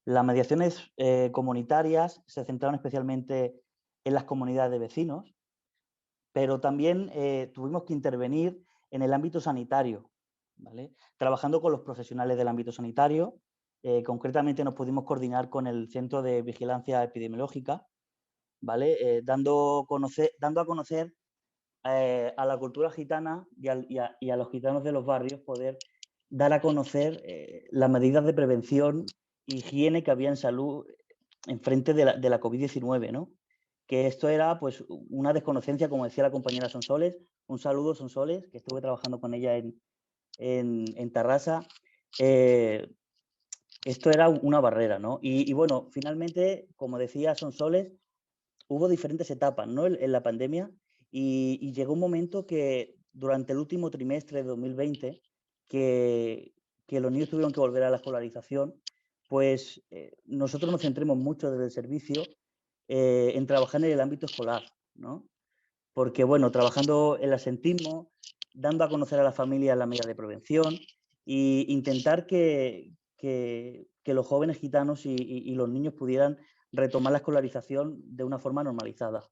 Las mediaciones comunitarias se centraron especialmente en las comunidades de vecinos, pero también tuvimos que intervenir en el ámbito sanitario, ¿vale? Trabajando con los profesionales del ámbito sanitario, concretamente nos pudimos coordinar con el Centro de Vigilancia Epidemiológica, ¿vale? Dando a conocer a la cultura gitana y a los gitanos de los barrios, poder dar a conocer las medidas de prevención e higiene que había en salud en frente de la COVID-19, ¿no? Que esto era pues una desconocencia, como decía la compañera Sonsoles, un saludo Sonsoles, que estuve trabajando con ella en Tarrasa. Eh, Esto era una barrera, ¿no? Y bueno, finalmente, como decía Sonsoles, hubo diferentes etapas, ¿no? En la pandemia y llegó un momento que durante el último trimestre de 2020, que, que los niños tuvieron que volver a la escolarización, pues nosotros nos centremos mucho desde el servicio en trabajar en el ámbito escolar, ¿no? Porque, bueno, trabajando el asentismo, dando a conocer a la familia las medidas de prevención e intentar que los jóvenes gitanos y los niños pudieran retomar la escolarización de una forma normalizada.